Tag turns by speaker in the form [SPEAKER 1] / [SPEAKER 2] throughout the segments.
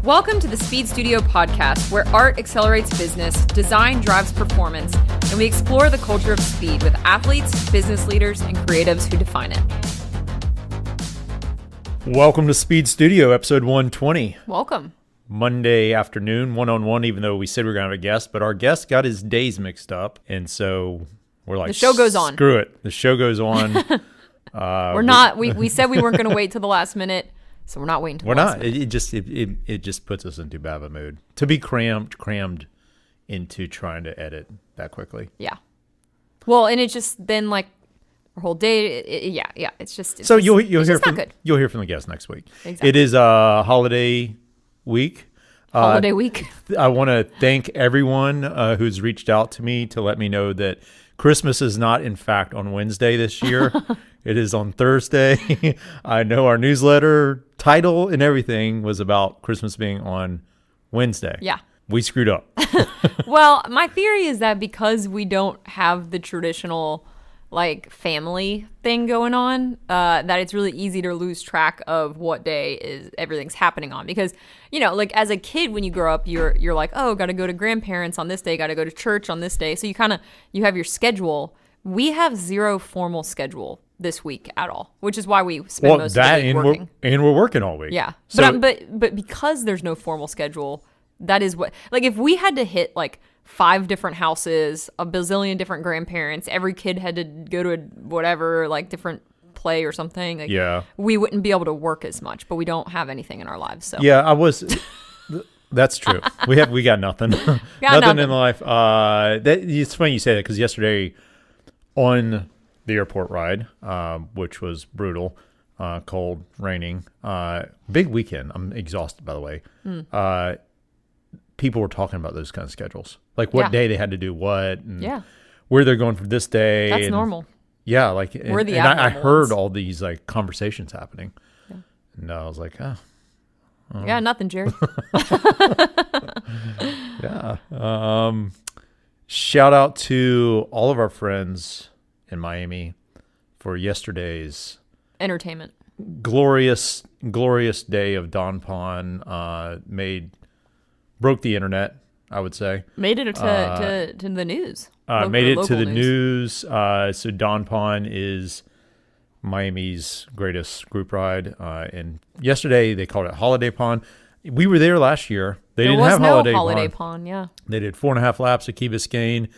[SPEAKER 1] Welcome to the SpeedStudio podcast, where art accelerates business, design drives performance, and we explore the culture of speed with athletes, business leaders, and creatives who define it.
[SPEAKER 2] Welcome to SpeedStudio, episode 120.
[SPEAKER 1] Welcome.
[SPEAKER 2] Monday afternoon, one-on-one, even though we said we were going to have a guest, but our guest got his days mixed up, and so we're like,
[SPEAKER 1] the show goes on.
[SPEAKER 2] Screw it. The show goes on.
[SPEAKER 1] We said we weren't going to wait till the last minute, so we're not waiting till the last minute.
[SPEAKER 2] It just puts us in too bad of a mood to be crammed into trying to edit that quickly.
[SPEAKER 1] Yeah. Well, and it just then like our whole day.
[SPEAKER 2] You'll hear from the guest next week.
[SPEAKER 1] Exactly.
[SPEAKER 2] It is a holiday week.
[SPEAKER 1] Holiday week.
[SPEAKER 2] I want to thank everyone who's reached out to me to let me know that Christmas is not, in fact, on Wednesday this year. It is on Thursday. I know our newsletter title and everything was about Christmas being on Wednesday.
[SPEAKER 1] Yeah.
[SPEAKER 2] We screwed up.
[SPEAKER 1] Well, my theory is that because we don't have the traditional like family thing going on, that it's really easy to lose track of what day is everything's happening on. Because, you know, like as a kid, when you grow up, you're like, oh, got to go to grandparents on this day, got to go to church on this day. So you have your schedule. We have zero formal schedule this week at all, which is why we spend most of the week working.
[SPEAKER 2] We're working all week.
[SPEAKER 1] Yeah.
[SPEAKER 2] So,
[SPEAKER 1] but because there's no formal schedule, that is what, like if we had to hit like 5 different houses, a bazillion different grandparents, every kid had to go to a whatever, like different play or something. Like,
[SPEAKER 2] yeah.
[SPEAKER 1] We wouldn't be able to work as much, but we don't have anything in our lives. So
[SPEAKER 2] yeah, that's true. We got nothing. Nothing in life. It's funny you say that because yesterday on the airport ride, which was brutal, cold, raining, big weekend. I'm exhausted, by the way. People were talking about those kind of schedules, like what day they had to do what, and where they're going for this day.
[SPEAKER 1] That's normal.
[SPEAKER 2] Yeah, like
[SPEAKER 1] we're the
[SPEAKER 2] I heard all these like conversations happening, and I was like,
[SPEAKER 1] yeah, nothing, Jerry.
[SPEAKER 2] Yeah. Shout out to all of our friends in Miami for yesterday's
[SPEAKER 1] entertainment.
[SPEAKER 2] Glorious day of Don Pon. Broke the internet, I would say.
[SPEAKER 1] Made it to the news.
[SPEAKER 2] Made it to the news. So Don Pon is Miami's greatest group ride. And yesterday they called it Holiday Pon. We were there last year. There was no Holiday
[SPEAKER 1] Pon. Yeah.
[SPEAKER 2] They did 4.5 laps of Key Biscayne,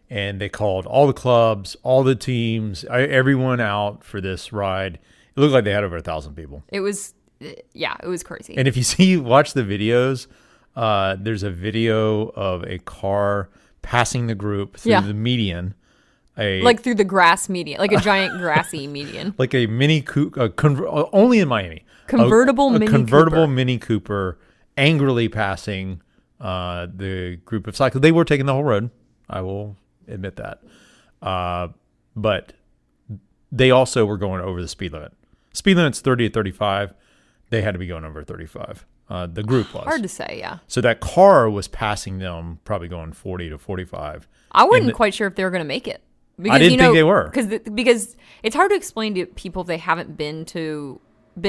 [SPEAKER 2] and they called all the clubs, all the teams, everyone out for this ride. It looked like they had over 1,000 people.
[SPEAKER 1] It was crazy.
[SPEAKER 2] And if you watch the videos, there's a video of a car passing the group through the median.
[SPEAKER 1] Like through the grass median, like a giant grassy median.
[SPEAKER 2] Like a Mini Cooper, only in Miami.
[SPEAKER 1] Convertible
[SPEAKER 2] Mini Cooper angrily passing the group of cyclists. They were taking the whole road. I will admit that. But they also were going over the speed limit. Speed limit's 30 to 35. They had to be going over 35. The group was.
[SPEAKER 1] Hard to say, yeah.
[SPEAKER 2] So that car was passing them, probably going 40 to 45.
[SPEAKER 1] I wasn't quite sure if they were going to make it.
[SPEAKER 2] Because, I didn't think they were.
[SPEAKER 1] Because it's hard to explain to people if they haven't been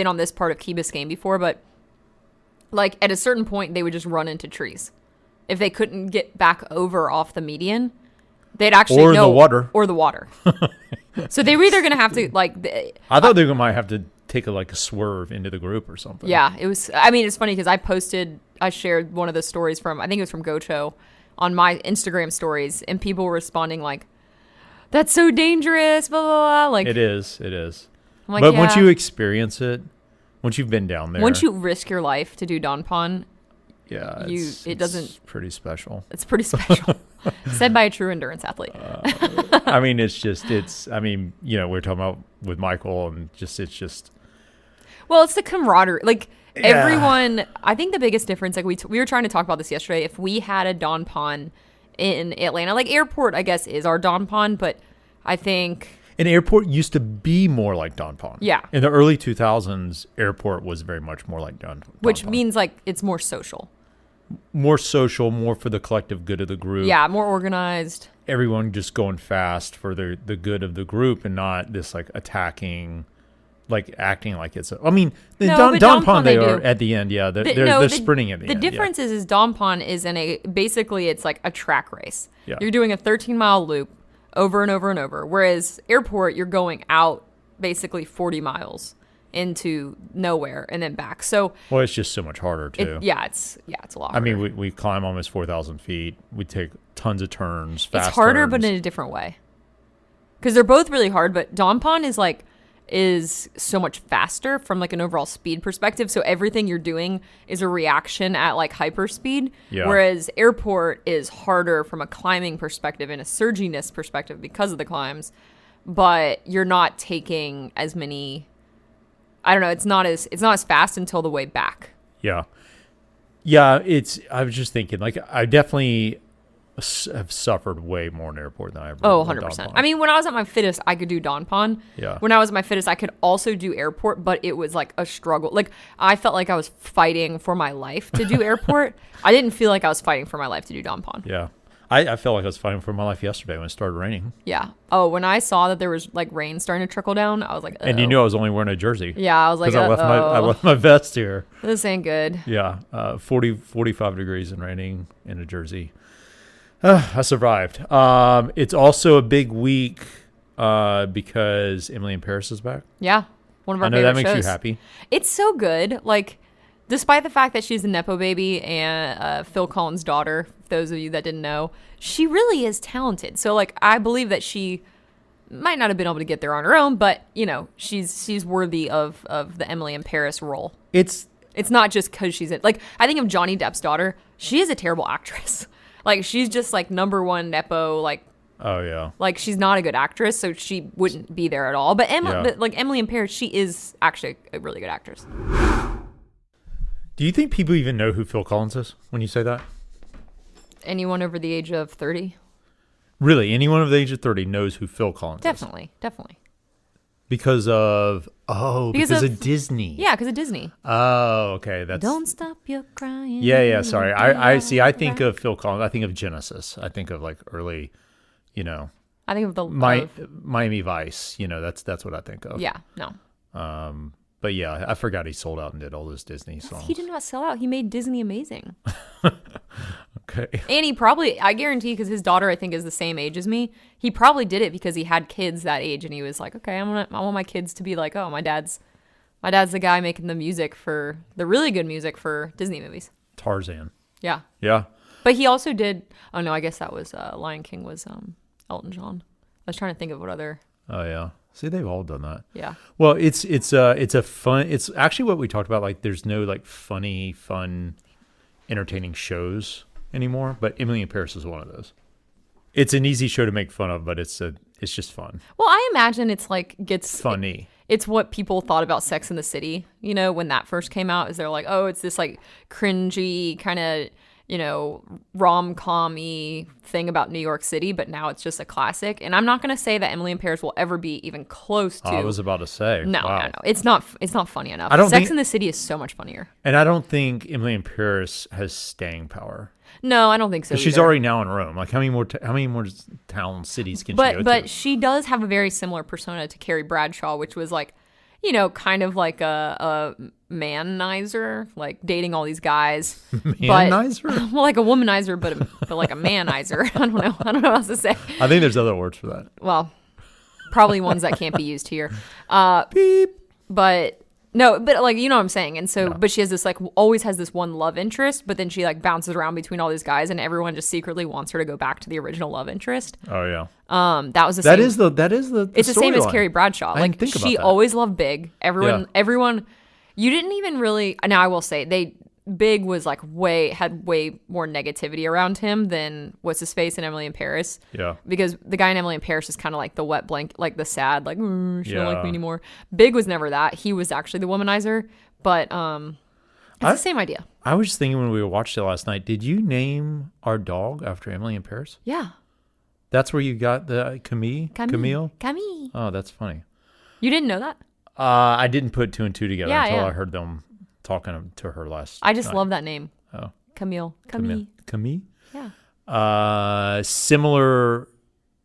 [SPEAKER 1] on this part of Key Biscayne before, but like at a certain point, they would just run into trees. If they couldn't get back over off the median, they'd actually
[SPEAKER 2] the water.
[SPEAKER 1] Or the water. So they were either going to have to like...
[SPEAKER 2] I thought they might have to take a swerve into the group or something.
[SPEAKER 1] Yeah, it was. I mean, it's funny because I shared one of the stories from, I think it was from Gocho, on my Instagram stories, and people were responding like, "That's so dangerous," blah blah blah. Like
[SPEAKER 2] it is.
[SPEAKER 1] I'm like,
[SPEAKER 2] but once you experience it, once you've been down there,
[SPEAKER 1] once you risk your life to do Don Pon,
[SPEAKER 2] it's pretty special.
[SPEAKER 1] It's pretty special. Said by a true endurance athlete.
[SPEAKER 2] I mean, we were talking about with Michael, and it's just.
[SPEAKER 1] Well, it's the camaraderie. Like everyone, I think the biggest difference, like we were trying to talk about this yesterday. If we had a Don Pon in Atlanta, like airport, I guess is our Don Pon, but I think
[SPEAKER 2] an airport used to be more like Don Pon.
[SPEAKER 1] Yeah.
[SPEAKER 2] In the early 2000s, airport was very much more like Don Pon.
[SPEAKER 1] Which means like it's more social.
[SPEAKER 2] More social, more for the collective good of the group.
[SPEAKER 1] Yeah, more organized.
[SPEAKER 2] Everyone just going fast for the good of the group and not this like attacking like acting like it's. I mean,
[SPEAKER 1] No,
[SPEAKER 2] Don Pon
[SPEAKER 1] they
[SPEAKER 2] are
[SPEAKER 1] do.
[SPEAKER 2] at the end. Yeah, they're sprinting at the end.
[SPEAKER 1] The difference is Don Pon is basically it's like a track race.
[SPEAKER 2] Yeah.
[SPEAKER 1] You're doing a 13-mile loop over and over and over. Whereas airport, you're going out basically 40 miles into nowhere and then back. So
[SPEAKER 2] well, it's just so much harder too.
[SPEAKER 1] It's a lot harder.
[SPEAKER 2] I mean, we climb almost 4,000 feet. We take tons of turns. Fast
[SPEAKER 1] it's harder,
[SPEAKER 2] turns.
[SPEAKER 1] but in a different way. Because they're both really hard, but Don Pon is so much faster from like an overall speed perspective. So everything you're doing is a reaction at like hyper speed.
[SPEAKER 2] Yeah.
[SPEAKER 1] Whereas airport is harder from a climbing perspective and a surginess perspective because of the climbs. But you're not taking as many. I don't know. It's not as fast until the way back.
[SPEAKER 2] Yeah. Yeah. I was just thinking, like, I definitely have suffered way more in airport than I ever.
[SPEAKER 1] Oh, 100%. I mean, when I was at my fittest, I could do Don Pon.
[SPEAKER 2] Yeah.
[SPEAKER 1] When I was at my fittest, I could also do airport, but it was like a struggle. Like, I felt like I was fighting for my life to do airport. I didn't feel like I was fighting for my life to do Don Pon.
[SPEAKER 2] Yeah. I felt like I was fighting for my life yesterday when it started raining.
[SPEAKER 1] Yeah. Oh, when I saw that there was like rain starting to trickle down, I was like,
[SPEAKER 2] and you knew I was only wearing a jersey.
[SPEAKER 1] Yeah, I was like,
[SPEAKER 2] I left my vest here.
[SPEAKER 1] This ain't good.
[SPEAKER 2] Yeah. 45 degrees and raining in a jersey. I survived. It's also a big week because Emily in Paris is back.
[SPEAKER 1] Yeah. One of our
[SPEAKER 2] I know
[SPEAKER 1] favorite
[SPEAKER 2] that makes
[SPEAKER 1] shows.
[SPEAKER 2] you happy.
[SPEAKER 1] It's so good. Like, despite the fact that she's a nepo-baby and Phil Collins' daughter, those of you that didn't know, she really is talented. So, like, I believe that she might not have been able to get there on her own, but, you know, she's worthy of the Emily in Paris role. It's not just because she's like, I think of Johnny Depp's daughter. She is a terrible actress. Like, she's just, like, number one nepo, like,
[SPEAKER 2] oh, yeah.
[SPEAKER 1] Like, she's not a good actress, so she wouldn't be there at all. But, but Emily in Paris, she is actually a really good actress.
[SPEAKER 2] Do you think people even know who Phil Collins is when you say that?
[SPEAKER 1] Anyone over the age of 30?
[SPEAKER 2] Really? Anyone over the age of 30 knows who Phil Collins is?
[SPEAKER 1] Definitely.
[SPEAKER 2] Because of Disney.
[SPEAKER 1] Yeah, because of Disney.
[SPEAKER 2] Oh, okay.
[SPEAKER 1] Don't stop your crying.
[SPEAKER 2] Yeah. Sorry. I see. I think of Phil Collins. I think of Genesis. I think of like early, you know.
[SPEAKER 1] I think of the
[SPEAKER 2] Miami Vice. You know, that's what I think of.
[SPEAKER 1] Yeah. No.
[SPEAKER 2] But yeah, I forgot he sold out and did all those Disney songs.
[SPEAKER 1] He did not sell out. He made Disney amazing.
[SPEAKER 2] Okay.
[SPEAKER 1] And he probably, I guarantee, because his daughter, I think, is the same age as me, he probably did it because he had kids that age, and he was like, okay, I want my kids to be like, oh, my dad's the guy making the really good music for Disney movies.
[SPEAKER 2] Tarzan.
[SPEAKER 1] Yeah.
[SPEAKER 2] Yeah.
[SPEAKER 1] But he also did, oh no, I guess that was, Lion King was Elton John. I was trying to think of what other.
[SPEAKER 2] Oh, yeah. See, they've all done that.
[SPEAKER 1] Yeah.
[SPEAKER 2] Well, it's actually what we talked about. Like, there's no like funny, fun, entertaining shows anymore. But Emily in Paris is one of those. It's an easy show to make fun of, but it's just fun.
[SPEAKER 1] Well, I imagine it's like
[SPEAKER 2] funny.
[SPEAKER 1] It's what people thought about Sex and the City. You know, when that first came out, is they're like, oh, it's this like cringy kind of, you know, rom-com-y thing about New York City, but now it's just a classic. And I'm not going to say that Emily in Paris will ever be even close to.
[SPEAKER 2] I was about to say.
[SPEAKER 1] No,
[SPEAKER 2] wow.
[SPEAKER 1] no. It's not funny enough. Sex and the City is so much funnier.
[SPEAKER 2] And I don't think Emily in Paris has staying power.
[SPEAKER 1] No, I don't think so.
[SPEAKER 2] She's already now in Rome. Like, how many more town cities can she go to?
[SPEAKER 1] But she does have a very similar persona to Carrie Bradshaw, which was like, you know, kind of like a manizer, like dating all these guys.
[SPEAKER 2] Manizer?
[SPEAKER 1] Well, like a womanizer, but like a manizer. I don't know what else to say.
[SPEAKER 2] I think there's other words for that.
[SPEAKER 1] Well, probably ones that can't be used here.
[SPEAKER 2] Beep.
[SPEAKER 1] But no, but like, you know what I'm saying. And so, but she has this like, always has this one love interest, but then she like bounces around between all these guys, and everyone just secretly wants her to go back to the original love interest.
[SPEAKER 2] Oh yeah.
[SPEAKER 1] That was the same.
[SPEAKER 2] That is the
[SPEAKER 1] it's the same as Carrie Bradshaw. Like, she always loved Big. Everyone, you didn't even really, now I will say, Big was like had way more negativity around him than what's his face in Emily in Paris.
[SPEAKER 2] Yeah.
[SPEAKER 1] Because the guy in Emily in Paris is kind of like the wet blanket, like the sad, like, she don't like me anymore. Big was never that. He was actually the womanizer. But it's the same idea.
[SPEAKER 2] I was just thinking when we watched it last night, did you name our dog after Emily in Paris?
[SPEAKER 1] Yeah.
[SPEAKER 2] That's where you got the Camille?
[SPEAKER 1] Camille.
[SPEAKER 2] Oh, that's funny.
[SPEAKER 1] You didn't know that?
[SPEAKER 2] I didn't put two and two together until I heard them talking to her last
[SPEAKER 1] I just love that name.
[SPEAKER 2] Oh.
[SPEAKER 1] Camille.
[SPEAKER 2] Yeah. Similar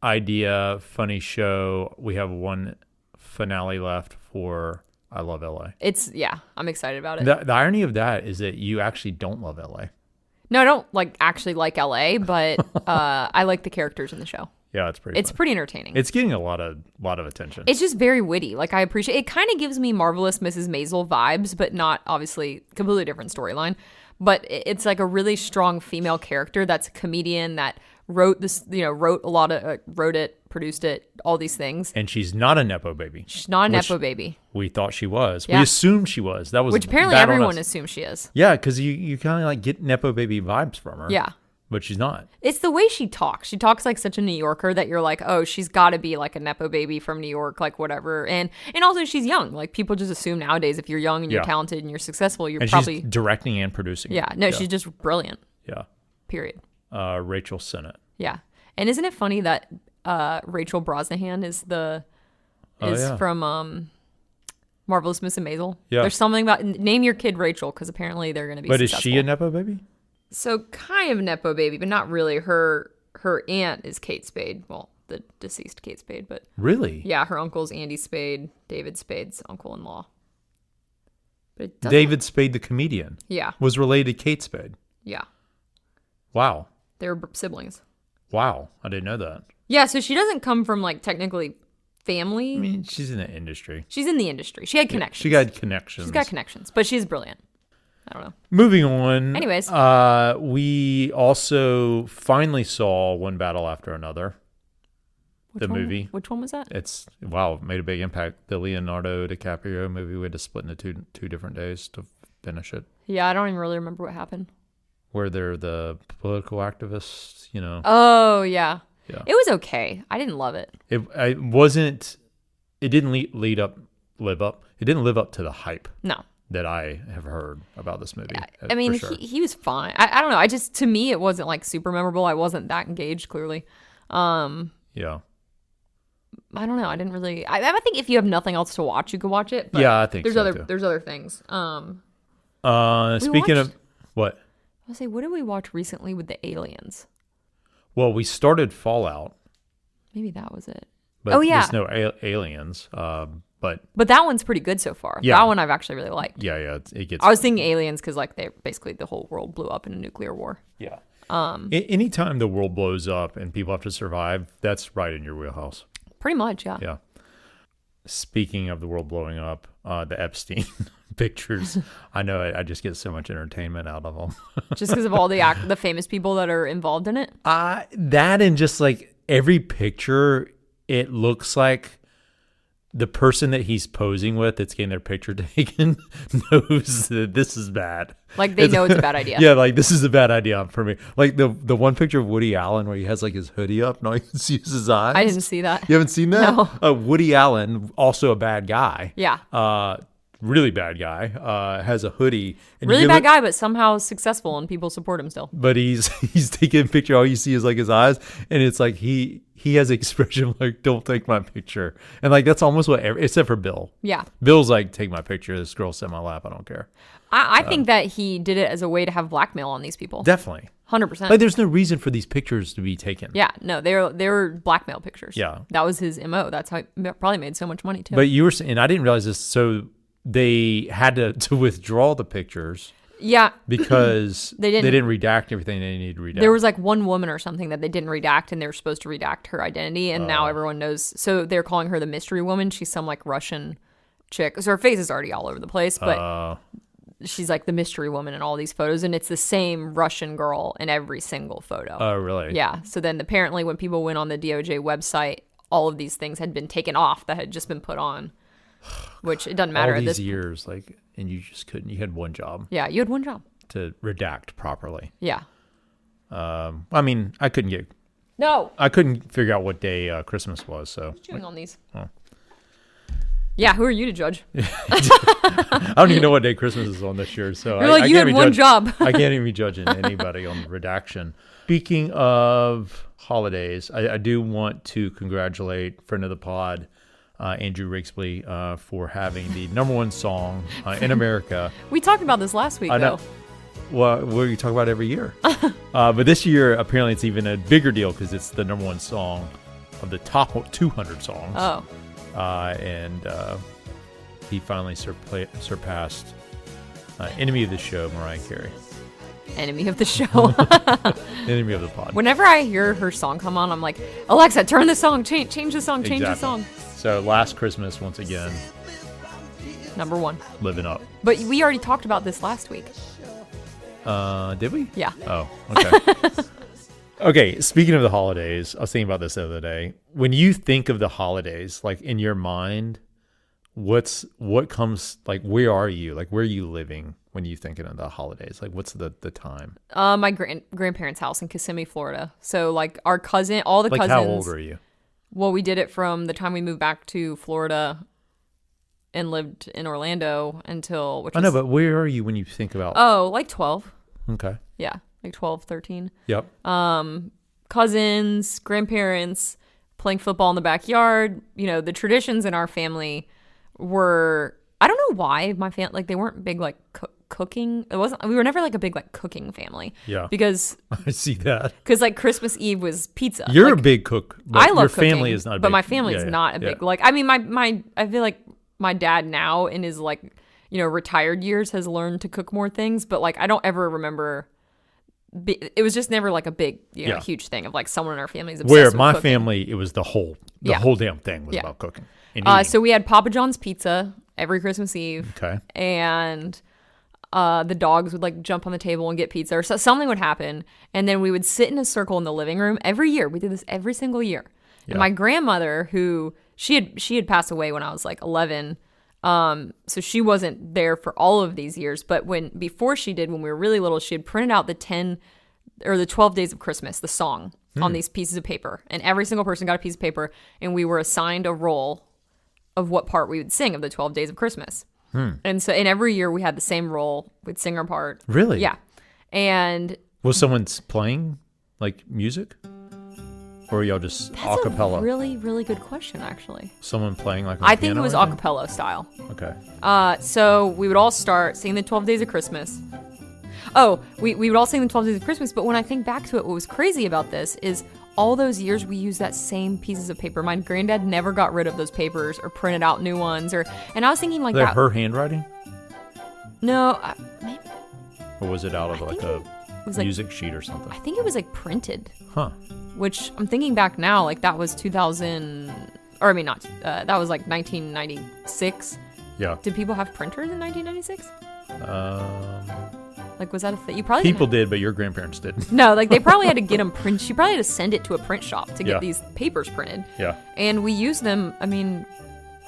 [SPEAKER 2] idea, funny show. We have one finale left for I love LA.
[SPEAKER 1] I'm excited about it.
[SPEAKER 2] The irony of that is that you actually don't love LA.
[SPEAKER 1] No, I don't actually like LA, but I like the characters in the show.
[SPEAKER 2] Yeah, it's pretty. It's
[SPEAKER 1] fun. Pretty entertaining.
[SPEAKER 2] It's getting a lot of attention.
[SPEAKER 1] It's just very witty. Like, I appreciate it. Kind of gives me Marvelous Mrs. Maisel vibes, but not obviously completely different storyline. But it's like a really strong female character that's a comedian that wrote this, wrote it, produced it, all these things.
[SPEAKER 2] And she's not a nepo baby.
[SPEAKER 1] She's not a nepo baby.
[SPEAKER 2] We thought she was.
[SPEAKER 1] Yeah.
[SPEAKER 2] We assumed she was. That was
[SPEAKER 1] which apparently everyone assumes she is.
[SPEAKER 2] Yeah, because you kind of like get nepo baby vibes from her.
[SPEAKER 1] Yeah.
[SPEAKER 2] But she's not.
[SPEAKER 1] It's the way she talks. She talks like such a New Yorker that you're like, oh, she's got to be like a nepo baby from New York, like whatever. And also she's young. Like, people just assume nowadays if you're young and you're talented and you're successful, you're probably...
[SPEAKER 2] she's directing and producing.
[SPEAKER 1] Yeah. No, she's just brilliant.
[SPEAKER 2] Yeah.
[SPEAKER 1] Period.
[SPEAKER 2] Rachel Sennot.
[SPEAKER 1] Yeah. And isn't it funny that Rachel Brosnahan is from Marvelous Miss Maisel? Yeah. There's something about... Name your kid Rachel, because apparently they're going to be successful.
[SPEAKER 2] But is she a nepo baby?
[SPEAKER 1] So kind of nepo baby, but not really. Her aunt is Kate Spade. Well, the deceased Kate Spade, but
[SPEAKER 2] really,
[SPEAKER 1] yeah, her uncle's Andy Spade, David Spade's uncle-in-law. But
[SPEAKER 2] David Spade, the comedian, was related to Kate Spade.
[SPEAKER 1] Yeah.
[SPEAKER 2] Wow.
[SPEAKER 1] They were siblings.
[SPEAKER 2] Wow, I didn't know that.
[SPEAKER 1] Yeah, so she doesn't come from like technically family.
[SPEAKER 2] I mean, she's in the industry.
[SPEAKER 1] She's in the industry. She had connections.
[SPEAKER 2] She got connections.
[SPEAKER 1] She's got connections, but she's brilliant. I don't know.
[SPEAKER 2] Moving on.
[SPEAKER 1] Anyways.
[SPEAKER 2] We also finally saw One Battle After Another. Movie.
[SPEAKER 1] Which one was that?
[SPEAKER 2] It made a big impact. The Leonardo DiCaprio movie. We had to split into two different days to finish it.
[SPEAKER 1] Yeah, I don't even really remember what happened.
[SPEAKER 2] Where they're the political activists,
[SPEAKER 1] Oh, yeah. Yeah. It was okay. I didn't love it.
[SPEAKER 2] It didn't live up to the hype.
[SPEAKER 1] No.
[SPEAKER 2] That I have heard about this movie.
[SPEAKER 1] Yeah. I mean, sure. he was fine. I don't know. To me, it wasn't like super memorable. I wasn't that engaged, clearly.
[SPEAKER 2] Yeah.
[SPEAKER 1] I don't know. I didn't really. I think if you have nothing else to watch, you could watch it. But
[SPEAKER 2] yeah, I think
[SPEAKER 1] there's
[SPEAKER 2] so
[SPEAKER 1] other
[SPEAKER 2] too.
[SPEAKER 1] There's other things.
[SPEAKER 2] Speaking of what?
[SPEAKER 1] I was say, what did we watch recently with the aliens?
[SPEAKER 2] Well, we started Fallout.
[SPEAKER 1] Maybe that was it.
[SPEAKER 2] But there's no aliens. But
[SPEAKER 1] that one's pretty good so far. Yeah. That one I've actually really liked.
[SPEAKER 2] Yeah. It gets.
[SPEAKER 1] I was thinking aliens because like the whole world blew up in a nuclear war.
[SPEAKER 2] Yeah. Anytime the world blows up and people have to survive, that's right in your wheelhouse.
[SPEAKER 1] Pretty much, yeah.
[SPEAKER 2] Yeah. Speaking of the world blowing up, the Epstein pictures, I know I just get so much entertainment out of them.
[SPEAKER 1] Just because of all the famous people that are involved in it?
[SPEAKER 2] That and just like every picture, it looks like the person that he's posing with that's getting their picture taken knows that this is bad.
[SPEAKER 1] Like they know it's a bad idea.
[SPEAKER 2] Yeah, like this is a bad idea for me. Like the one picture of Woody Allen where he has like his hoodie up and all you can see is his eyes.
[SPEAKER 1] I didn't see that.
[SPEAKER 2] You haven't seen that?
[SPEAKER 1] No.
[SPEAKER 2] Woody Allen, also a bad guy.
[SPEAKER 1] Yeah.
[SPEAKER 2] Really bad guy. Has a hoodie. And
[SPEAKER 1] really bad guy, but somehow successful and people support him still.
[SPEAKER 2] But he's taking a picture. All you see is like his eyes, and it's like he has an expression like, don't take my picture. And like, that's almost except for Bill.
[SPEAKER 1] Yeah.
[SPEAKER 2] Bill's like, take my picture. This girl sat in my lap. I don't care.
[SPEAKER 1] I think that he did it as a way to have blackmail on these people.
[SPEAKER 2] Definitely.
[SPEAKER 1] 100%.
[SPEAKER 2] Like, there's no reason for these pictures to be taken.
[SPEAKER 1] Yeah. No, they were blackmail pictures.
[SPEAKER 2] Yeah.
[SPEAKER 1] That was his MO. That's how he probably made so much money too.
[SPEAKER 2] But you were saying, and I didn't realize this, so they had to withdraw the pictures.
[SPEAKER 1] Yeah.
[SPEAKER 2] Because they didn't redact everything they needed to redact.
[SPEAKER 1] There was like one woman or something that they didn't redact, and they were supposed to redact her identity, and now everyone knows. So they're calling her the mystery woman. She's some like Russian chick. So her face is already all over the place, but she's like the mystery woman in all these photos, and it's the same Russian girl in every single photo.
[SPEAKER 2] Oh, really?
[SPEAKER 1] Yeah. So then apparently when people went on the DOJ website, all of these things had been taken off that had just been put on, which it doesn't matter
[SPEAKER 2] all
[SPEAKER 1] at this
[SPEAKER 2] these years, like, and you just couldn't. You had one job.
[SPEAKER 1] Yeah, you had one job
[SPEAKER 2] to redact properly.
[SPEAKER 1] Yeah.
[SPEAKER 2] I mean, I couldn't figure out what day Christmas was. So
[SPEAKER 1] who's chewing on these? Oh. Yeah, who are you to judge?
[SPEAKER 2] I don't even know what day Christmas is on this year. So
[SPEAKER 1] you had one job.
[SPEAKER 2] I can't even be judging anybody on redaction. Speaking of holidays, I do want to congratulate friend of the pod, Andrew Rigsby, for having the #1 song in America.
[SPEAKER 1] We talked about this last week, though.
[SPEAKER 2] Well, we talk about it every year. But this year, apparently, it's even a bigger deal because it's the #1 song of the top 200 songs.
[SPEAKER 1] Oh.
[SPEAKER 2] And he finally surpassed enemy of the show, Mariah Carey.
[SPEAKER 1] Enemy of the show.
[SPEAKER 2] Enemy of the pod.
[SPEAKER 1] Whenever I hear her song come on, I'm like, Alexa, turn the song, change the song, change the song.
[SPEAKER 2] So Last Christmas, once again.
[SPEAKER 1] Number 1.
[SPEAKER 2] Living up.
[SPEAKER 1] But we already talked about this last week.
[SPEAKER 2] Did we?
[SPEAKER 1] Yeah.
[SPEAKER 2] Oh, okay. Okay, speaking of the holidays, I was thinking about this the other day. When you think of the holidays, like in your mind, what comes, like, where are you? Like, where are you living when you thinking of the holidays? Like, what's the time?
[SPEAKER 1] My grandparents' house in Kissimmee, Florida. So, like, our cousin, all the cousins.
[SPEAKER 2] Like, how old are you?
[SPEAKER 1] Well, we did it from the time we moved back to Florida and lived in Orlando until,
[SPEAKER 2] I know, but where are you when you think about?
[SPEAKER 1] Oh, like 12.
[SPEAKER 2] Okay.
[SPEAKER 1] Yeah, like 12, 13.
[SPEAKER 2] Yep.
[SPEAKER 1] Cousins, grandparents, playing football in the backyard. You know, the traditions in our family were, I don't know why my family, like, they weren't big, like, cooking. We were never, like, a big, like, cooking family.
[SPEAKER 2] Yeah.
[SPEAKER 1] Because
[SPEAKER 2] I see that.
[SPEAKER 1] Because, like, Christmas Eve was pizza.
[SPEAKER 2] You're
[SPEAKER 1] like,
[SPEAKER 2] a big cook.
[SPEAKER 1] I love
[SPEAKER 2] your
[SPEAKER 1] cooking.
[SPEAKER 2] Family is not a big,
[SPEAKER 1] but my family is not a big, like, I mean, I feel like my dad now in his, like, you know, retired years has learned to cook more things, but, like, I don't ever remember. It was just never like a big, you know, huge thing of like someone in our family is obsessed
[SPEAKER 2] Where
[SPEAKER 1] with
[SPEAKER 2] my
[SPEAKER 1] cooking.
[SPEAKER 2] family, it was the whole damn thing was about cooking.
[SPEAKER 1] So we had Papa John's pizza every Christmas Eve.
[SPEAKER 2] Okay.
[SPEAKER 1] And the dogs would like jump on the table and get pizza, or something would happen, and then we would sit in a circle in the living room every year. We did this every single year. Yeah. And my grandmother, who she had passed away when I was like 11. So she wasn't there for all of these years, but before she did, when we were really little, she had printed out the 10 or the 12 days of Christmas, the song on these pieces of paper, and every single person got a piece of paper, and we were assigned a role of what part we would sing of the 12 days of Christmas. And so, and every year we had the same role. We'd sing our part.
[SPEAKER 2] Really?
[SPEAKER 1] Yeah. And
[SPEAKER 2] was someone playing like music? Or y'all just a cappella?
[SPEAKER 1] That's a really, really good question, actually.
[SPEAKER 2] Someone playing like
[SPEAKER 1] I think it was a cappella style.
[SPEAKER 2] Okay.
[SPEAKER 1] So we would all start singing the 12 Days of Christmas. Oh, we would all sing the 12 Days of Christmas, but when I think back to it, what was crazy about this is all those years we used that same pieces of paper. My granddad never got rid of those papers or printed out new ones. And I was thinking like that.
[SPEAKER 2] Her handwriting?
[SPEAKER 1] No, maybe.
[SPEAKER 2] Or was it out of like a music sheet or something?
[SPEAKER 1] I think it was like printed.
[SPEAKER 2] Huh.
[SPEAKER 1] Which I'm thinking back now, like that was 2000, or I mean not, that was like 1996.
[SPEAKER 2] Yeah.
[SPEAKER 1] Did people have printers in 1996? Like was that a thing? You probably
[SPEAKER 2] people did, but your grandparents didn't.
[SPEAKER 1] No, like they probably had to get them print. She probably had to send it to a print shop to get these papers printed.
[SPEAKER 2] Yeah.
[SPEAKER 1] And we used them. I mean,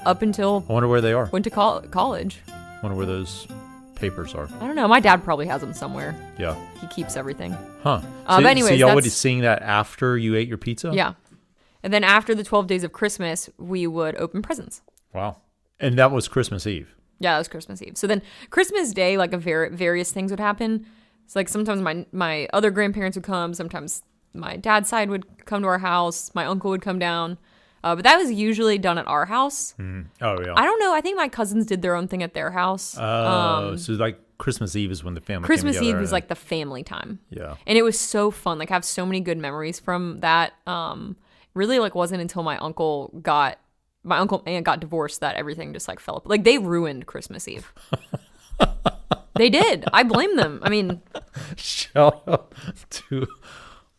[SPEAKER 1] up until
[SPEAKER 2] I wonder where they are.
[SPEAKER 1] Went to college.
[SPEAKER 2] I wonder where those papers are.
[SPEAKER 1] I don't know. My dad probably has them somewhere.
[SPEAKER 2] Yeah.
[SPEAKER 1] He keeps everything.
[SPEAKER 2] Huh.
[SPEAKER 1] But anyways,
[SPEAKER 2] so y'all would sing that after you ate your pizza?
[SPEAKER 1] Yeah. And then after the 12 days of Christmas, we would open presents.
[SPEAKER 2] Wow. And that was Christmas Eve?
[SPEAKER 1] Yeah, it was Christmas Eve. So then Christmas Day, like various things would happen. It's like sometimes my other grandparents would come. Sometimes my dad's side would come to our house. My uncle would come down. But that was usually done at our house.
[SPEAKER 2] Mm. Oh, yeah.
[SPEAKER 1] I don't know. I think my cousins did their own thing at their house.
[SPEAKER 2] Oh, so like Christmas Eve is when the family
[SPEAKER 1] Christmas
[SPEAKER 2] came together.
[SPEAKER 1] Eve was like the family time.
[SPEAKER 2] Yeah.
[SPEAKER 1] And it was so fun. Like I have so many good memories from that. Really like wasn't until my uncle and aunt got divorced that everything just like fell up. Like they ruined Christmas Eve. They did. I blame them. I mean,
[SPEAKER 2] shout out to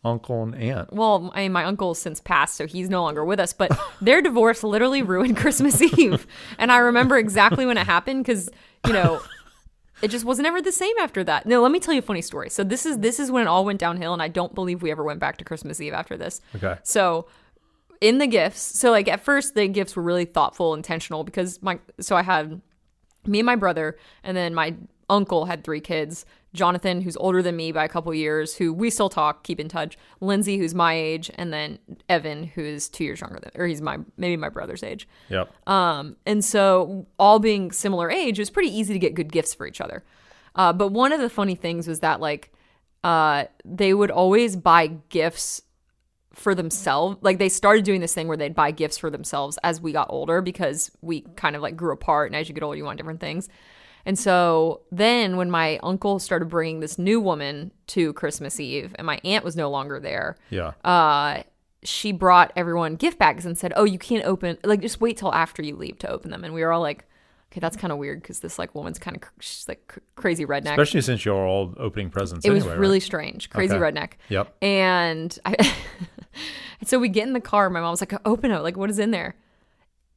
[SPEAKER 2] uncle and aunt.
[SPEAKER 1] Well, I mean, my uncle's since passed, so he's no longer with us, but their divorce literally ruined Christmas Eve. And I remember exactly when it happened because, you know, it just wasn't ever the same after that. No, let me tell you a funny story. So this is when it all went downhill, and I don't believe we ever went back to Christmas Eve after this.
[SPEAKER 2] Okay.
[SPEAKER 1] So in the gifts, so like at first the gifts were really thoughtful, intentional, because I had me and my brother, and then my uncle had 3 kids. Jonathan, who's older than me by a couple years, who we still talk, keep in touch. Lindsay, who's my age, and then Evan, who's 2 years younger than, or he's maybe my brother's age.
[SPEAKER 2] Yep.
[SPEAKER 1] And so all being similar age, it was pretty easy to get good gifts for each other. But one of the funny things was that like they would always buy gifts for themselves. Like they started doing this thing where they'd buy gifts for themselves as we got older, because we kind of like grew apart, and as you get older, you want different things. And so then when my uncle started bringing this new woman to Christmas Eve, and my aunt was no longer there, she brought everyone gift bags and said, oh, you can't open, like just wait till after you leave to open them. And we were all like, Okay, that's kind of weird because this like woman's kind of she's like crazy redneck.
[SPEAKER 2] Especially since you're all opening presents.
[SPEAKER 1] It was
[SPEAKER 2] anyway,
[SPEAKER 1] really
[SPEAKER 2] right?
[SPEAKER 1] strange, crazy
[SPEAKER 2] Okay.
[SPEAKER 1] redneck.
[SPEAKER 2] Yep.
[SPEAKER 1] And so we get in the car. My mom's like, open it. Like, what is in there?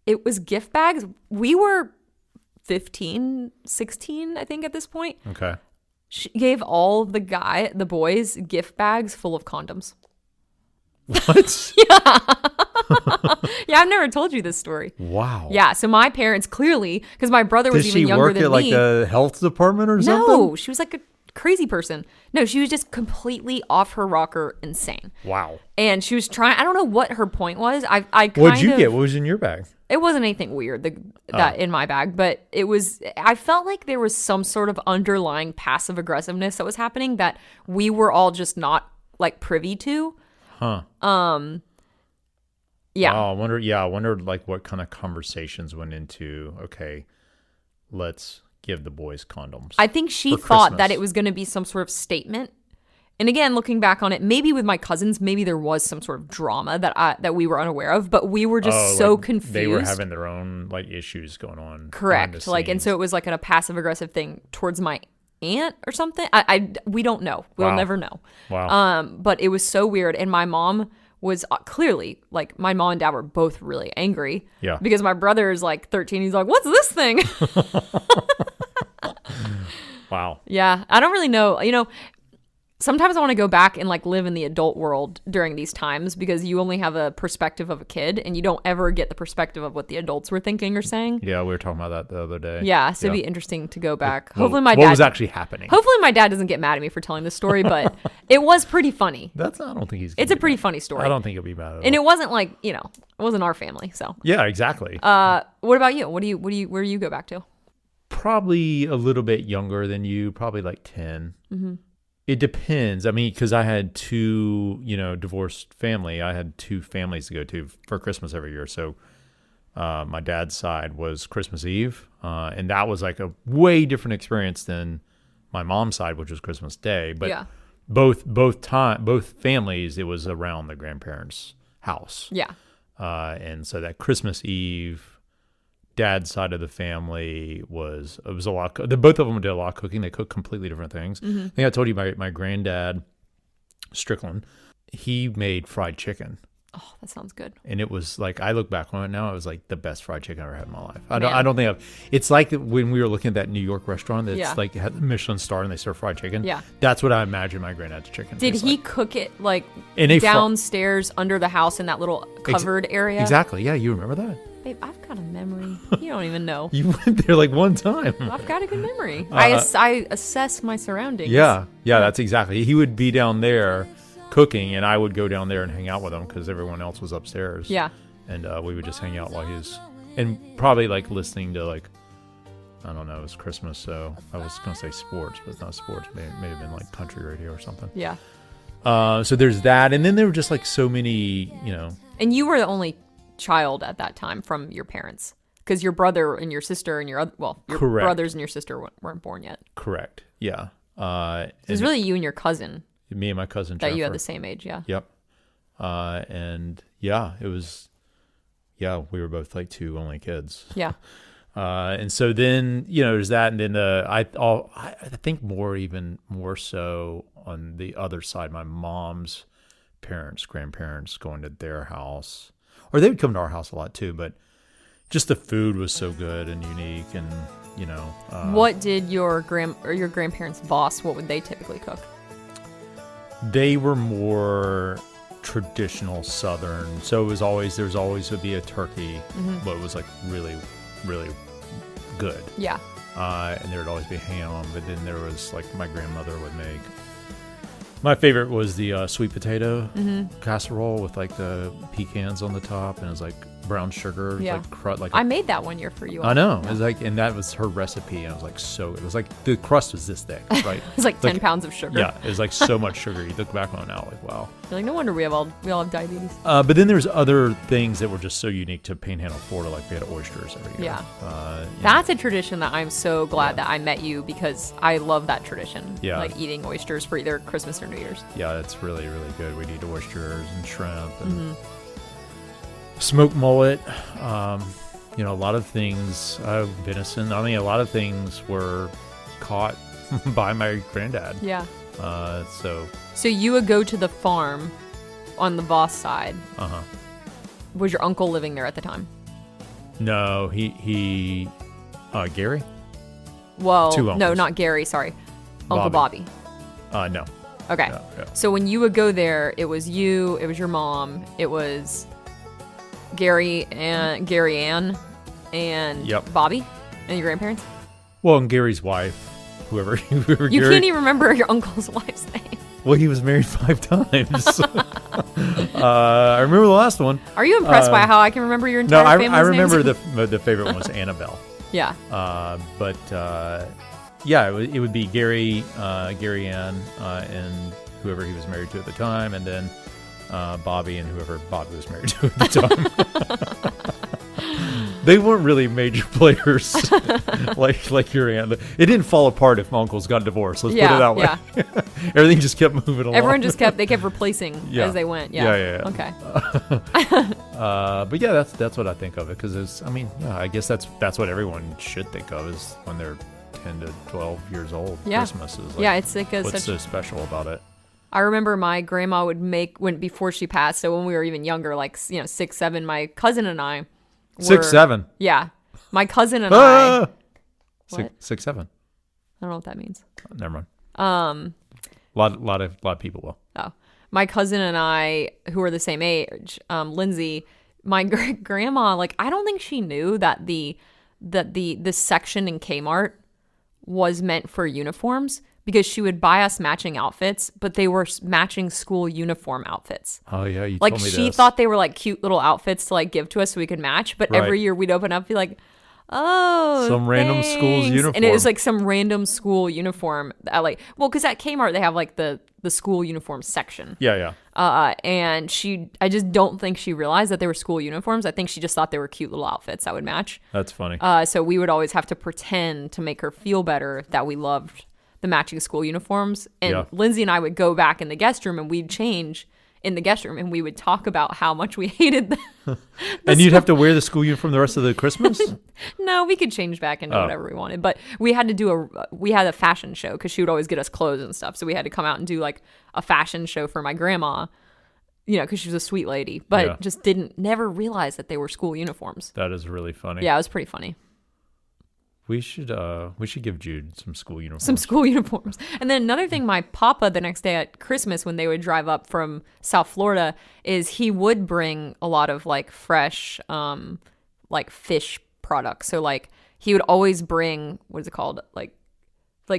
[SPEAKER 1] It was gift bags. We were 15, 16, I think, at this point.
[SPEAKER 2] Okay.
[SPEAKER 1] She gave all of the boys gift bags full of condoms.
[SPEAKER 2] What?
[SPEAKER 1] Yeah, I've never told you this story.
[SPEAKER 2] Wow.
[SPEAKER 1] Yeah, so my parents clearly, because my brother was even younger than me.
[SPEAKER 2] Did she work at like a health department or something?
[SPEAKER 1] No, she was like a crazy person. No, she was just completely off her rocker, insane.
[SPEAKER 2] Wow.
[SPEAKER 1] And she was trying. I don't know what her point was.
[SPEAKER 2] What'd you get? What was in your bag?
[SPEAKER 1] It wasn't anything weird that in my bag, but it was. I felt like there was some sort of underlying passive aggressiveness that was happening that we were all just not like privy to.
[SPEAKER 2] Huh.
[SPEAKER 1] Yeah.
[SPEAKER 2] Wow, I wonder like what kind of conversations went into, okay, let's give the boys condoms.
[SPEAKER 1] I think she
[SPEAKER 2] for
[SPEAKER 1] thought
[SPEAKER 2] Christmas.
[SPEAKER 1] that it was going to be some sort of statement. And again, looking back on it, maybe with my cousins, maybe there was some sort of drama that we were unaware of, but we were just so
[SPEAKER 2] like
[SPEAKER 1] confused.
[SPEAKER 2] They were having their own like issues going on.
[SPEAKER 1] Correct. Like, and so it was like a passive aggressive thing towards my aunt or something. We don't know. We'll
[SPEAKER 2] Wow.
[SPEAKER 1] never know.
[SPEAKER 2] Wow.
[SPEAKER 1] But it was so weird. And my mom was clearly like, my mom and dad were both really angry.
[SPEAKER 2] Yeah.
[SPEAKER 1] Because my brother is like 13. He's like, what's this thing?
[SPEAKER 2] Wow.
[SPEAKER 1] Yeah. I don't really know. Sometimes I want to go back and like live in the adult world during these times because you only have a perspective of a kid and you don't ever get the perspective of what the adults were thinking or saying.
[SPEAKER 2] Yeah, we were talking about that the other day.
[SPEAKER 1] Yeah, so it'd be interesting to go back.
[SPEAKER 2] What
[SPEAKER 1] What
[SPEAKER 2] was actually happening?
[SPEAKER 1] Hopefully my dad doesn't get mad at me for telling this story, but it was pretty funny.
[SPEAKER 2] I don't think he's.
[SPEAKER 1] It's a pretty funny story.
[SPEAKER 2] I don't think he'll be mad at all.
[SPEAKER 1] And it wasn't like, it wasn't our family, so.
[SPEAKER 2] Yeah, exactly.
[SPEAKER 1] What about you? Where do you go back to?
[SPEAKER 2] Probably a little bit younger than you, probably like 10. Mm-hmm. It depends. I mean, because I had two, divorced family. I had two families to go to for Christmas every year. So my dad's side was Christmas Eve. And that was like a way different experience than my mom's side, which was Christmas Day. But
[SPEAKER 1] Yeah.
[SPEAKER 2] both families, it was around the grandparents' house.
[SPEAKER 1] Yeah.
[SPEAKER 2] And so that Christmas Eve, dad's side of the family it was a lot. Both of them did a lot of cooking. They cooked completely different things.
[SPEAKER 1] Mm-hmm.
[SPEAKER 2] I think I told you my granddad, Strickland, he made fried chicken.
[SPEAKER 1] Oh, that sounds good.
[SPEAKER 2] And it was like, I look back on it now, it was like the best fried chicken I ever had in my life. I
[SPEAKER 1] Man.
[SPEAKER 2] don't think it's like when we were looking at that New York restaurant that's
[SPEAKER 1] Yeah.
[SPEAKER 2] like had the Michelin star and they serve fried chicken.
[SPEAKER 1] Yeah.
[SPEAKER 2] That's what I imagine my granddad's chicken
[SPEAKER 1] Did
[SPEAKER 2] tastes
[SPEAKER 1] he
[SPEAKER 2] like.
[SPEAKER 1] cook it like
[SPEAKER 2] In a
[SPEAKER 1] downstairs under the house in that little covered area?
[SPEAKER 2] Exactly. Yeah, you remember that?
[SPEAKER 1] Babe, I've got a memory. You don't even know.
[SPEAKER 2] You went there like one time.
[SPEAKER 1] I've got a good memory. I assess my surroundings.
[SPEAKER 2] Yeah, that's exactly. He would be down there cooking, and I would go down there and hang out with him because everyone else was upstairs.
[SPEAKER 1] Yeah.
[SPEAKER 2] And we would just hang out while he's, and probably like listening to like, I don't know, it was Christmas, so I was going to say sports, but it's not sports. May have been like country radio or something.
[SPEAKER 1] Yeah.
[SPEAKER 2] So there's that, and then there were just like so many,
[SPEAKER 1] And you were the only child at that time from your parents because your brother and your sister and your
[SPEAKER 2] Correct.
[SPEAKER 1] brothers and your sister weren't born yet.
[SPEAKER 2] Correct. Yeah.
[SPEAKER 1] It was really you and your cousin
[SPEAKER 2] me and my cousin
[SPEAKER 1] that
[SPEAKER 2] Jennifer.
[SPEAKER 1] you had the same age. Yeah.
[SPEAKER 2] Yep. And yeah, it was, we were both like two only kids.
[SPEAKER 1] Yeah.
[SPEAKER 2] And so then, there's that. And then I think even more so on the other side, my mom's grandparents going to their house, or they would come to our house a lot too, but just the food was so good and unique. And,
[SPEAKER 1] what did your grandparents boss, what would they typically cook?
[SPEAKER 2] They were more traditional Southern. So there was always would be a turkey, but it was like really, really good.
[SPEAKER 1] Yeah.
[SPEAKER 2] And there would always be ham, but then there was like my grandmother would make. My favorite was the sweet potato casserole with like the pecans on the top, and it was like brown sugar.
[SPEAKER 1] Yeah.
[SPEAKER 2] Like
[SPEAKER 1] I made that one year for you.
[SPEAKER 2] I know.
[SPEAKER 1] Yeah.
[SPEAKER 2] It was like, and that was her recipe, and it was like it was like the crust was this thick, right?
[SPEAKER 1] It was like 10 pounds of sugar.
[SPEAKER 2] Yeah, it was like so much sugar. You look back on it now, like wow.
[SPEAKER 1] You're like, no wonder we all have diabetes.
[SPEAKER 2] But then there's other things that were just so unique to Panhandle, Florida, like we had oysters every year.
[SPEAKER 1] Yeah. That's a tradition that I'm so glad that I met you because I love that tradition.
[SPEAKER 2] Yeah.
[SPEAKER 1] Like eating oysters for either Christmas or New Year's.
[SPEAKER 2] Yeah, it's really, really good. We'd eat oysters and shrimp and smoked mullet. a lot of things, venison. I mean, a lot of things were caught by my granddad.
[SPEAKER 1] Yeah.
[SPEAKER 2] So
[SPEAKER 1] you would go to the farm on the Voss side.
[SPEAKER 2] Uh-huh.
[SPEAKER 1] Was your uncle living there at the time?
[SPEAKER 2] No, he Gary?
[SPEAKER 1] Well,
[SPEAKER 2] Two uncles.
[SPEAKER 1] no, not Gary. Sorry, Uncle Bobby.
[SPEAKER 2] No.
[SPEAKER 1] Okay.
[SPEAKER 2] Yeah.
[SPEAKER 1] So when you would go there, it was you, it was your mom, it was Gary Ann, and
[SPEAKER 2] Yep.
[SPEAKER 1] Bobby, and your grandparents.
[SPEAKER 2] Well, and Gary's wife, whoever
[SPEAKER 1] You
[SPEAKER 2] Gary,
[SPEAKER 1] can't even remember your uncle's wife's name.
[SPEAKER 2] Well, he was married 5 times. I remember the last one.
[SPEAKER 1] Are you impressed by how I can remember your
[SPEAKER 2] No,
[SPEAKER 1] entire family's
[SPEAKER 2] I remember
[SPEAKER 1] names?
[SPEAKER 2] the favorite one was Annabelle.
[SPEAKER 1] Yeah.
[SPEAKER 2] But yeah, it would be Gary Ann, and whoever he was married to at the time, and then Bobby and whoever Bobby was married to at the time. They weren't really major players like your aunt. It didn't fall apart if my uncles got divorced. Let's put it that way.
[SPEAKER 1] Yeah.
[SPEAKER 2] Everything just kept moving along.
[SPEAKER 1] Everyone just kept replacing as they went. Yeah.
[SPEAKER 2] Okay.
[SPEAKER 1] Okay.
[SPEAKER 2] But yeah, that's what I think of it, because I guess that's what everyone should think of is when they're 10 to 12 years old.
[SPEAKER 1] Yeah.
[SPEAKER 2] Christmas is
[SPEAKER 1] It's like
[SPEAKER 2] what's so special about it.
[SPEAKER 1] I remember my grandma would make before she passed. So when we were even younger, like 6, 7, my cousin and I.
[SPEAKER 2] 6, 7.
[SPEAKER 1] Yeah, my cousin and I. What?
[SPEAKER 2] 6, 7.
[SPEAKER 1] I don't know what that means.
[SPEAKER 2] Never mind. A lot of people will.
[SPEAKER 1] Oh, my cousin and I, who are the same age, Lindsay, my grandma, like I don't think she knew that the section in Kmart was meant for uniforms, because she would buy us matching outfits, but they were matching school uniform outfits.
[SPEAKER 2] Oh yeah, you
[SPEAKER 1] like
[SPEAKER 2] told me
[SPEAKER 1] she
[SPEAKER 2] this.
[SPEAKER 1] thought they were like cute little outfits to like give to us so we could match. But every year we'd open up and be like, oh,
[SPEAKER 2] some random school's uniform,
[SPEAKER 1] and it was like some random school uniform. Because at Kmart they have like the school uniform section.
[SPEAKER 2] Yeah.
[SPEAKER 1] And I just don't think she realized that they were school uniforms. I think she just thought they were cute little outfits that would match.
[SPEAKER 2] That's funny.
[SPEAKER 1] So we would always have to pretend to make her feel better that we loved the matching school uniforms. And Lindsay and I would go back in the guest room and we'd change in the guest room and we would talk about how much we hated them.
[SPEAKER 2] And you'd have to wear the school uniform the rest of the Christmas?
[SPEAKER 1] No, we could change back into whatever we wanted. But we had to we had a fashion show because she would always get us clothes and stuff. So we had to come out and do like a fashion show for my grandma, because she was a sweet lady, but just never realized that they were school uniforms.
[SPEAKER 2] That is really funny.
[SPEAKER 1] Yeah, it was pretty funny.
[SPEAKER 2] We should give Jude some school uniforms.
[SPEAKER 1] Some school uniforms. And then another thing, my papa, the next day at Christmas when they would drive up from South Florida, is he would bring a lot of like fresh like fish products. So like he would always bring, what is it called? Like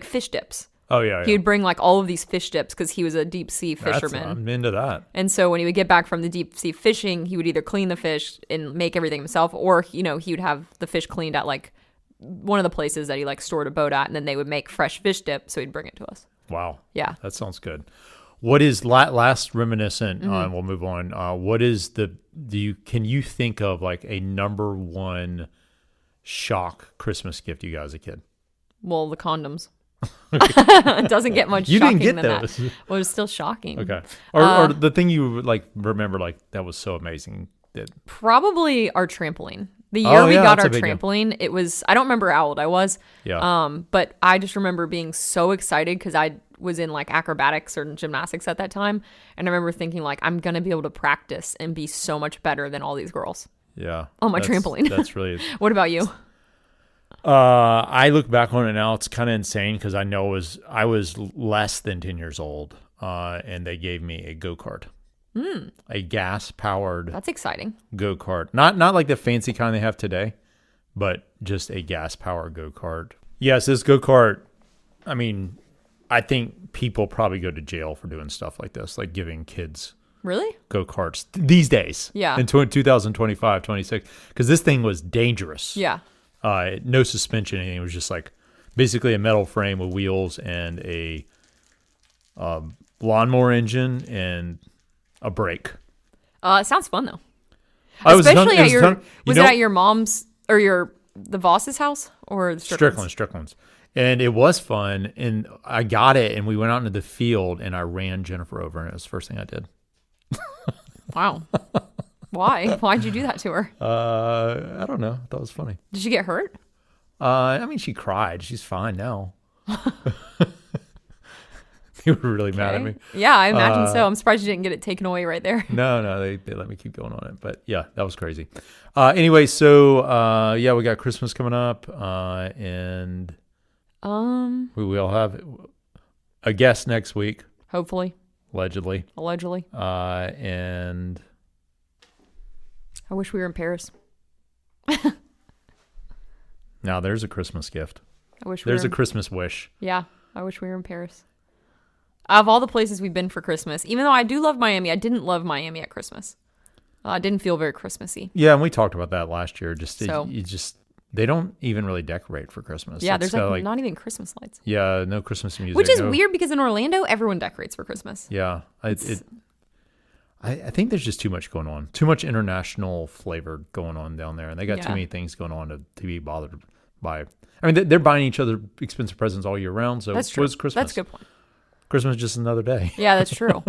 [SPEAKER 1] fish dips.
[SPEAKER 2] Oh yeah.
[SPEAKER 1] He would bring like all of these fish dips because he was a deep sea fisherman.
[SPEAKER 2] I'm into that.
[SPEAKER 1] And so when he would get back from the deep sea fishing, he would either clean the fish and make everything himself, or he would have the fish cleaned at like one of the places that he like stored a boat at, and then they would make fresh fish dip, so he'd bring it to us.
[SPEAKER 2] Wow.
[SPEAKER 1] Yeah.
[SPEAKER 2] That sounds good. What is last reminiscent, and we'll move on. What is can you think of like a number one shock Christmas gift you got as a kid?
[SPEAKER 1] Well, the condoms. It doesn't get much
[SPEAKER 2] you
[SPEAKER 1] shocking
[SPEAKER 2] didn't get
[SPEAKER 1] than
[SPEAKER 2] those.
[SPEAKER 1] that. Well, it's still shocking.
[SPEAKER 2] Okay. Or the thing you like remember like that was so amazing.
[SPEAKER 1] Probably our trampoline. The year we got our trampoline, it was, I don't remember how old I was.
[SPEAKER 2] Yeah.
[SPEAKER 1] But I just remember being so excited because I was in like acrobatics or gymnastics at that time. And I remember thinking like, I'm going to be able to practice and be so much better than all these girls.
[SPEAKER 2] Yeah.
[SPEAKER 1] On my trampoline.
[SPEAKER 2] That's really.
[SPEAKER 1] What about you?
[SPEAKER 2] I look back on it now. It's kind of insane because I know I was less than 10 years old, and they gave me a go-kart. A gas-powered.
[SPEAKER 1] That's exciting.
[SPEAKER 2] Go-kart. Not like the fancy kind they have today, but just a gas-powered go-kart. Yes, this go-kart, I mean, I think people probably go to jail for doing stuff like this, like giving kids
[SPEAKER 1] really
[SPEAKER 2] go-karts these days.
[SPEAKER 1] Yeah.
[SPEAKER 2] In 2025, 26, because this thing was dangerous.
[SPEAKER 1] Yeah.
[SPEAKER 2] No suspension, anything. It was just like basically a metal frame with wheels and a lawnmower engine and a brake.
[SPEAKER 1] It sounds fun though. Especially at your was it at your mom's or the Voss's house or the
[SPEAKER 2] Strickland's. And it was fun, and I got it, and we went out into the field, and I ran Jennifer over, and it was the first thing I did.
[SPEAKER 1] Wow. Why? Why'd you do that to her?
[SPEAKER 2] I don't know. I thought it was funny.
[SPEAKER 1] Did she get hurt?
[SPEAKER 2] I mean, she cried. She's fine now. They were really mad at me.
[SPEAKER 1] Yeah, I imagine so. I'm surprised you didn't get it taken away right there.
[SPEAKER 2] No, they let me keep going on it. But yeah, that was crazy. Anyway, so yeah, we got Christmas coming up, and we will have a guest next week,
[SPEAKER 1] hopefully,
[SPEAKER 2] allegedly,
[SPEAKER 1] and I wish we were in Paris.
[SPEAKER 2] Now there's a Christmas gift.
[SPEAKER 1] There's
[SPEAKER 2] a Christmas wish.
[SPEAKER 1] Yeah, I wish we were in Paris. Of all the places we've been for Christmas, even though I do love Miami, I didn't love Miami at Christmas. I didn't feel very Christmassy.
[SPEAKER 2] Yeah, and we talked about that last year. They don't even really decorate for Christmas.
[SPEAKER 1] Yeah, there's like not even Christmas lights.
[SPEAKER 2] Yeah, no Christmas music.
[SPEAKER 1] Which is weird because in Orlando, everyone decorates for Christmas.
[SPEAKER 2] Yeah, I think there's just too much going on. Too much international flavor going on down there. And they got too many things going on to be bothered by. I mean, they're buying each other expensive presents all year round. So
[SPEAKER 1] that's true.
[SPEAKER 2] What's Christmas?
[SPEAKER 1] That's a good point.
[SPEAKER 2] Christmas is just another day.
[SPEAKER 1] Yeah, that's true.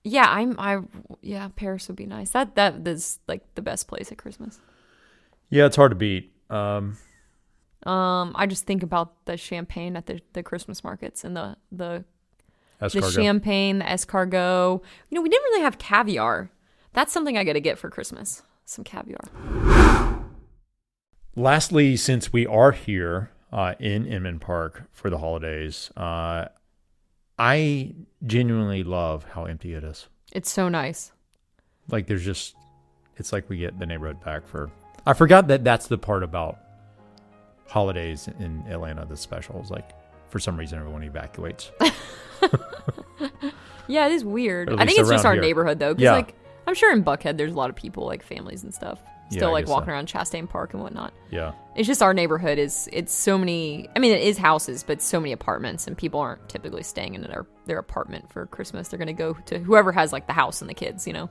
[SPEAKER 1] Yeah, Paris would be nice. That is like the best place at Christmas.
[SPEAKER 2] Yeah, it's hard to beat.
[SPEAKER 1] I just think about the champagne at the Christmas markets and the champagne, the escargot. You know, we didn't really have caviar. That's something I got to get for Christmas. Some caviar.
[SPEAKER 2] Lastly, since we are here in Inman Park for the holidays, I genuinely love how empty it is.
[SPEAKER 1] It's so nice.
[SPEAKER 2] Like it's like we get the neighborhood back for. I forgot that that's the part about holidays in Atlanta that's special. Is like for some reason everyone evacuates.
[SPEAKER 1] Yeah, it is weird. I think it's just our neighborhood though, because like I'm sure in Buckhead there's a lot of people like families and stuff still like walking around Chastain Park and whatnot.
[SPEAKER 2] Yeah, it's
[SPEAKER 1] just our neighborhood it's so many. I mean, it is houses, but so many apartments, and people aren't typically staying in their apartment for Christmas. They're gonna go to whoever has like the house and the kids, you know.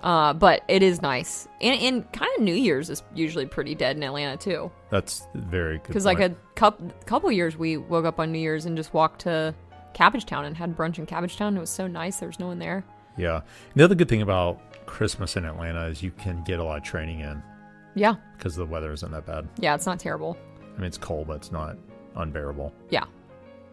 [SPEAKER 1] But it is nice, and kind of New Year's is usually pretty dead in Atlanta too.
[SPEAKER 2] That's very good.
[SPEAKER 1] Because like a couple years we woke up on New Year's and just walked to Cabbagetown and had brunch in Cabbagetown. It was so nice. There was no one there.
[SPEAKER 2] Yeah. The other good thing about Christmas in Atlanta is you can get a lot of training in.
[SPEAKER 1] Yeah.
[SPEAKER 2] Because the weather isn't that bad.
[SPEAKER 1] Yeah, it's not terrible.
[SPEAKER 2] I mean, it's cold, but it's not unbearable.
[SPEAKER 1] Yeah.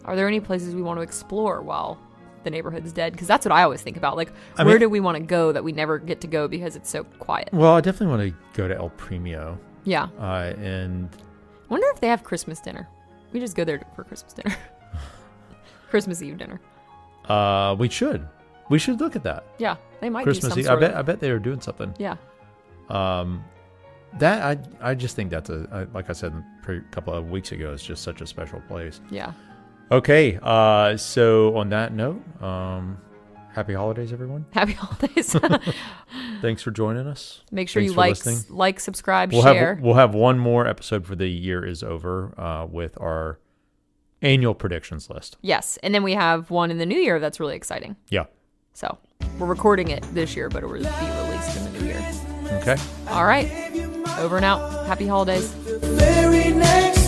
[SPEAKER 1] Are there any places we want to explore while the neighborhood's dead? Because that's what I always think about. Like, where do we want to go that we never get to go because it's so quiet?
[SPEAKER 2] Well, I definitely want to go to El Premio.
[SPEAKER 1] Yeah.
[SPEAKER 2] And
[SPEAKER 1] I wonder if they have Christmas dinner. We just go there for Christmas dinner. Christmas Eve dinner.
[SPEAKER 2] We should. We should look at that.
[SPEAKER 1] Yeah, they might
[SPEAKER 2] Christmas
[SPEAKER 1] do
[SPEAKER 2] Eve.
[SPEAKER 1] some
[SPEAKER 2] I bet they are doing something.
[SPEAKER 1] Yeah.
[SPEAKER 2] That I just think that's like I said a couple of weeks ago, it's just such a special place.
[SPEAKER 1] Yeah.
[SPEAKER 2] Okay. So on that note, happy holidays, everyone.
[SPEAKER 1] Happy holidays.
[SPEAKER 2] Thanks for joining us.
[SPEAKER 1] Make sure you like, subscribe, share.
[SPEAKER 2] We'll have one more episode for the year is over with our annual predictions list.
[SPEAKER 1] Yes, and then we have one in the new year that's really exciting.
[SPEAKER 2] Yeah.
[SPEAKER 1] So we're recording it this year, but it will be released in the new year.
[SPEAKER 2] Okay.
[SPEAKER 1] All right. Over and out. Happy holidays.
[SPEAKER 3] The very next